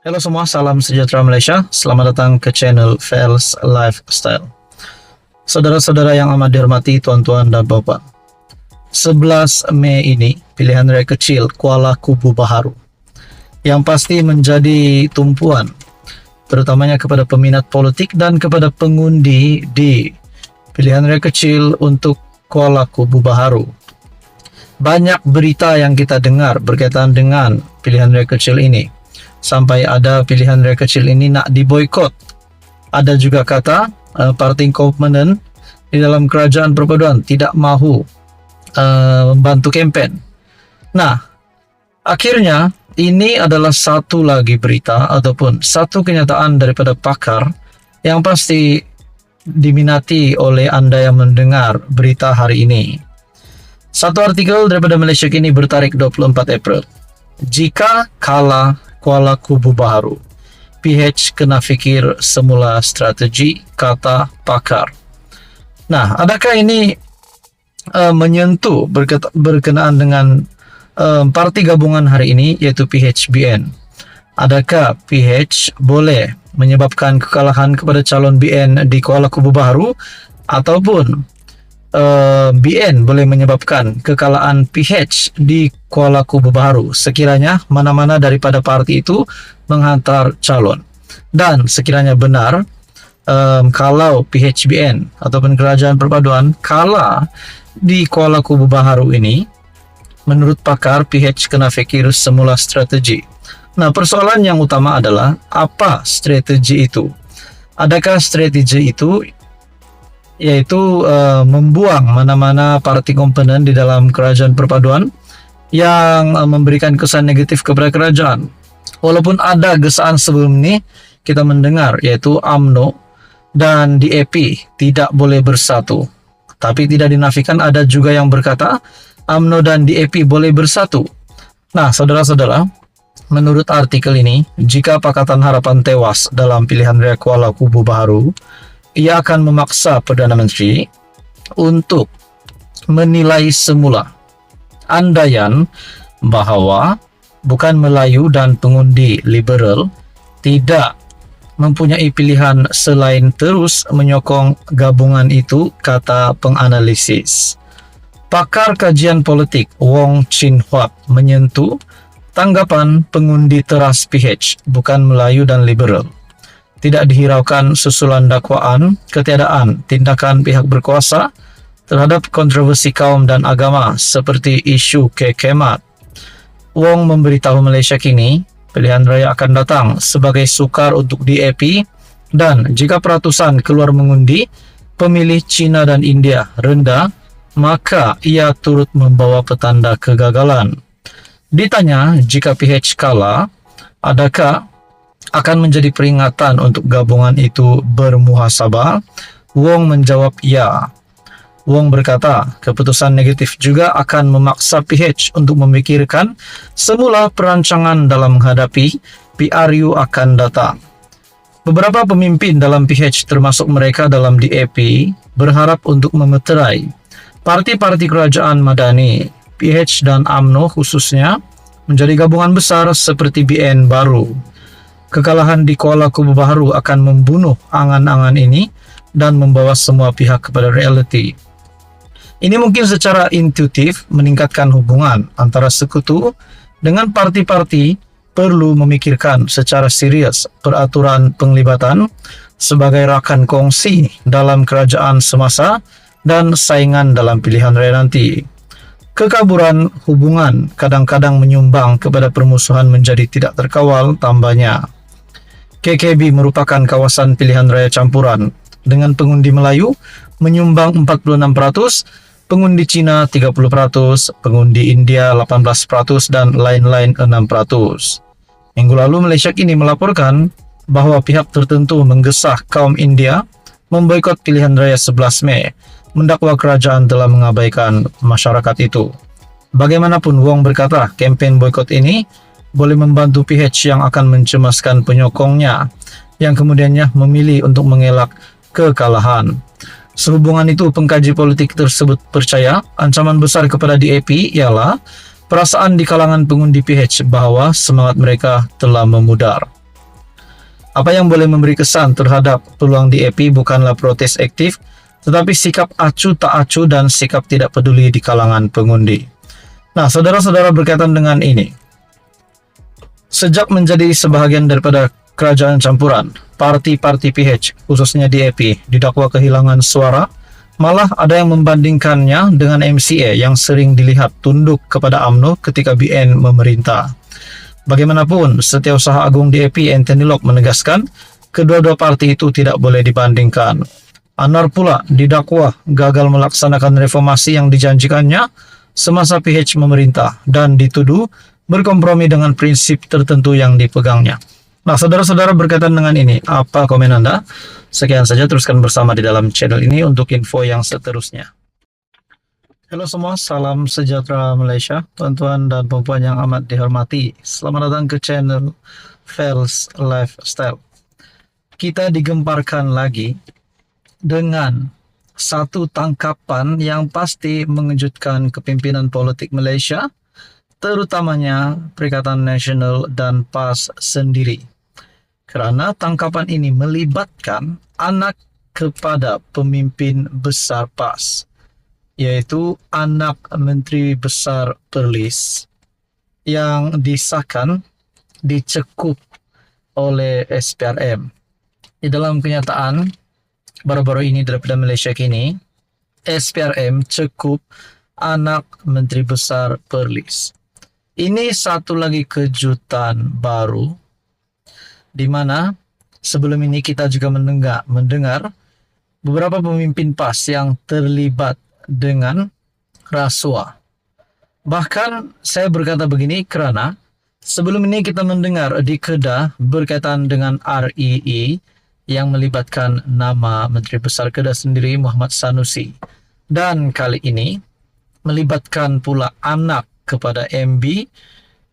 Halo semua, salam sejahtera Malaysia. Selamat datang ke channel Fels Lifestyle. Saudara-saudara yang amat dihormati, tuan-tuan dan bapak. 11 Mei ini, pilihan raya kecil Kuala Kubu Baharu yang pasti menjadi tumpuan, terutamanya kepada peminat politik dan kepada pengundi di pilihan raya kecil untuk Kuala Kubu Baharu. Banyak berita yang kita dengar berkaitan dengan pilihan raya kecil ini. Sampai ada pilihan raya kecil ini nak diboikot. Ada juga kata parti komponen di dalam kerajaan perpaduan tidak mahu membantu kempen. Nah, akhirnya ini adalah satu lagi berita ataupun satu kenyataan daripada pakar yang pasti diminati oleh Anda yang mendengar berita hari ini. Satu artikel daripada Malaysia Kini bertarikh 24 April. Jika kalah Kuala Kubu Baharu, PH kena fikir semula strategi, kata pakar. Nah, adakah ini menyentuh berkenaan dengan parti gabungan hari ini, yaitu PHBN? Adakah PH boleh menyebabkan kekalahan kepada calon BN di Kuala Kubu Baharu, ataupun BN boleh menyebabkan kekalahan PH di Kuala Kubu Baharu sekiranya mana-mana daripada parti itu menghantar calon? Dan sekiranya benar kalau PHBN ataupun kerajaan perpaduan kalah di Kuala Kubu Baharu ini, menurut pakar PH kena fikir semula strategi. Nah, persoalan yang utama adalah apa strategi itu? Adakah strategi itu yaitu membuang mana-mana parti komponen di dalam kerajaan perpaduan yang memberikan kesan negatif kepada kerajaan? Walaupun ada gesaan sebelum ini kita mendengar, yaitu UMNO dan DAP tidak boleh bersatu, tapi tidak dinafikan ada juga yang berkata UMNO dan DAP boleh bersatu. Nah, saudara-saudara, menurut artikel ini, jika Pakatan Harapan tewas dalam pilihan raya Kuala Kubu Baharu, ia akan memaksa Perdana Menteri untuk menilai semula andaian bahawa bukan Melayu dan pengundi liberal tidak mempunyai pilihan selain terus menyokong gabungan itu, kata penganalisis. Pakar kajian politik Wong Chin Huat menyentuh tanggapan pengundi teras PH bukan Melayu dan liberal. Tidak dihiraukan susulan dakwaan ketiadaan tindakan pihak berkuasa terhadap kontroversi kaum dan agama seperti isu kekemat. Wong memberitahu Malaysia Kini, pilihan raya akan datang sebagai sukar untuk DAP, dan jika peratusan keluar mengundi pemilih China dan India rendah, maka ia turut membawa petanda kegagalan. Ditanya jika PH kalah, adakah akan menjadi peringatan untuk gabungan itu bermuhasabah? Wong menjawab ya. Wong berkata, keputusan negatif juga akan memaksa PH untuk memikirkan semula perancangan dalam menghadapi PRU akan datang. Beberapa pemimpin dalam PH termasuk mereka dalam DAP berharap untuk memeterai parti-parti kerajaan madani, PH dan UMNO khususnya, menjadi gabungan besar seperti BN baru. Kekalahan di Kuala Kubu Baharu akan membunuh angan-angan ini dan membawa semua pihak kepada realiti. Ini mungkin secara intuitif meningkatkan hubungan antara sekutu dengan parti-parti perlu memikirkan secara serius peraturan penglibatan sebagai rakan kongsi dalam kerajaan semasa dan saingan dalam pilihan raya nanti. Kekaburan hubungan kadang-kadang menyumbang kepada permusuhan menjadi tidak terkawal, tambahnya. KKB merupakan kawasan pilihan raya campuran dengan pengundi Melayu menyumbang 46%, pengundi Cina 30%, pengundi India 18% dan lain-lain 6%. Minggu lalu Malaysia Kini melaporkan bahawa pihak tertentu menggesah kaum India memboikot pilihan raya 11 Mei, mendakwa kerajaan telah mengabaikan masyarakat itu. Bagaimanapun, Wong berkata kempen boikot ini boleh membantu PH yang akan mencemaskan penyokongnya yang kemudiannya memilih untuk mengelak kekalahan. Sehubungan itu, pengkaji politik tersebut percaya ancaman besar kepada DAP ialah perasaan di kalangan pengundi PH bahawa semangat mereka telah memudar. Apa yang boleh memberi kesan terhadap peluang DAP bukanlah protes aktif, tetapi sikap acuh tak acuh dan sikap tidak peduli di kalangan pengundi. Nah, saudara-saudara, berkaitan dengan ini, sejak menjadi sebahagian daripada kerajaan campuran, parti-parti PH, khususnya DAP, didakwa kehilangan suara. Malah ada yang membandingkannya dengan MCA yang sering dilihat tunduk kepada UMNO ketika BN memerintah. Bagaimanapun, Setiausaha Agung DAP Anthony Locke menegaskan kedua-dua parti itu tidak boleh dibandingkan. Anwar pula didakwa gagal melaksanakan reformasi yang dijanjikannya semasa PH memerintah dan dituduh berkompromi dengan prinsip tertentu yang dipegangnya. Nah, saudara-saudara, berkaitan dengan ini, apa komen Anda? Sekian saja, teruskan bersama di dalam channel ini untuk info yang seterusnya. Halo semua, salam sejahtera Malaysia, tuan-tuan dan puan yang amat dihormati. Selamat datang ke channel Fels Lifestyle. Kita digemparkan lagi dengan satu tangkapan yang pasti mengejutkan kepimpinan politik Malaysia, terutamanya Perikatan Nasional dan PAS sendiri. Karena tangkapan ini melibatkan anak kepada pemimpin besar PAS, yaitu anak Menteri Besar Perlis yang disahkan dicekup oleh SPRM. Di dalam kenyataan baru-baru ini daripada Malaysia Kini, SPRM cekup anak Menteri Besar Perlis. Ini satu lagi kejutan baru, di mana sebelum ini kita juga mendengar beberapa pemimpin PAS yang terlibat dengan rasuah. Bahkan saya berkata begini kerana sebelum ini kita mendengar di Kedah berkaitan dengan REE yang melibatkan nama Menteri Besar Kedah sendiri Muhammad Sanusi. Dan kali ini melibatkan pula anak kepada MB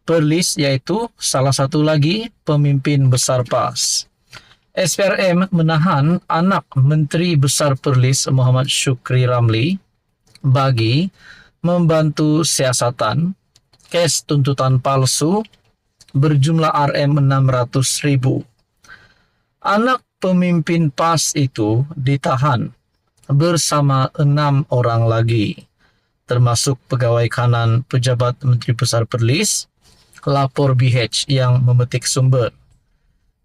Perlis, yaitu salah satu lagi pemimpin besar PAS. SPRM menahan anak Menteri Besar Perlis Muhammad Shukri Ramli bagi membantu siasatan kes tuntutan palsu berjumlah RM600,000. Anak pemimpin PAS itu ditahan bersama 6 orang lagi, termasuk pegawai kanan pejabat Menteri Besar Perlis, lapor BH yang memetik sumber.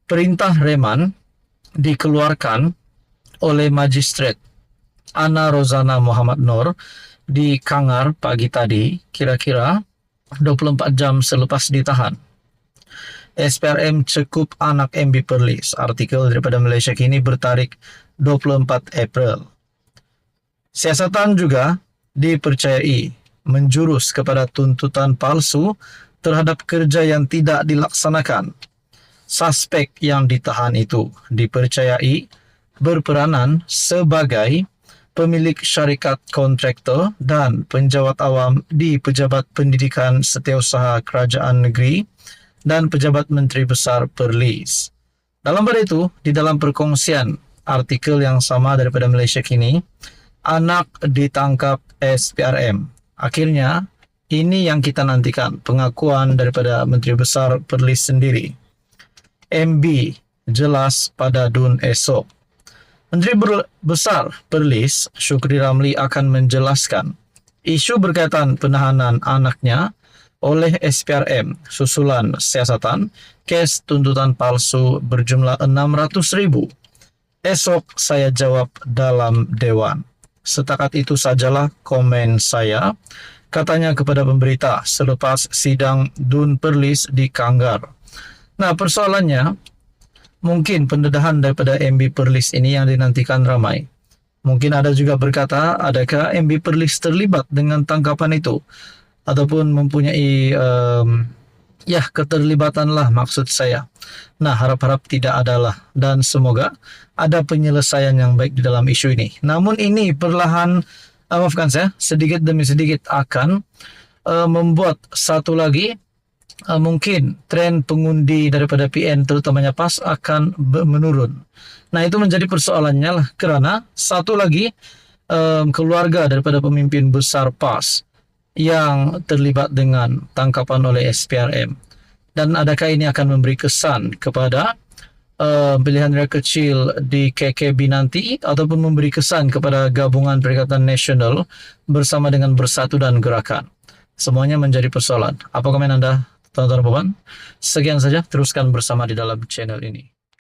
Perintah reman dikeluarkan oleh Magistrat Ana Rozana Muhammad Nur di Kangar pagi tadi, kira-kira 24 jam selepas ditahan. SPRM cekup anak MB Perlis. Artikel daripada Malaysia Kini bertarikh 24 April. Siasatan juga dipercayai menjurus kepada tuntutan palsu terhadap kerja yang tidak dilaksanakan. Suspek yang ditahan itu dipercayai berperanan sebagai pemilik syarikat kontraktor dan penjawat awam di Pejabat Pendidikan Setiausaha Kerajaan Negeri dan Pejabat Menteri Besar Perlis. Dalam pada itu, di dalam perkongsian artikel yang sama daripada Malaysia Kini, anak ditangkap SPRM. Akhirnya, ini yang kita nantikan, pengakuan daripada Menteri Besar Perlis sendiri. MB jelas pada DUN esok. Menteri Besar Perlis Shukri Ramli akan menjelaskan isu berkaitan penahanan anaknya oleh SPRM susulan siasatan kes tuntutan palsu berjumlah 600,000. Esok saya jawab dalam Dewan. Setakat itu sajalah komen saya, katanya kepada pemberita selepas sidang DUN Perlis di Kangar. Nah, persoalannya, mungkin pendedahan daripada MB Perlis ini yang dinantikan ramai. Mungkin ada juga berkata, adakah MB Perlis terlibat dengan tangkapan itu? Ataupun mempunyai keterlibatan lah maksud saya. Nah, harap-harap tidak adalah. Dan semoga ada penyelesaian yang baik di dalam isu ini. Namun ini perlahan, maafkan saya, sedikit demi sedikit akan membuat satu lagi mungkin tren pengundi daripada PN terutamanya PAS akan menurun. Nah, itu menjadi persoalannya lah, kerana satu lagi keluarga daripada pemimpin besar PAS yang terlibat dengan tangkapan oleh SPRM. Dan adakah ini akan memberi kesan kepada pilihan raya kecil di KKB nanti, ataupun memberi kesan kepada gabungan Perikatan Nasional bersama dengan Bersatu dan Gerakan? Semuanya menjadi persoalan. Apa komen Anda, teman-teman? Sekian saja, teruskan bersama di dalam channel ini.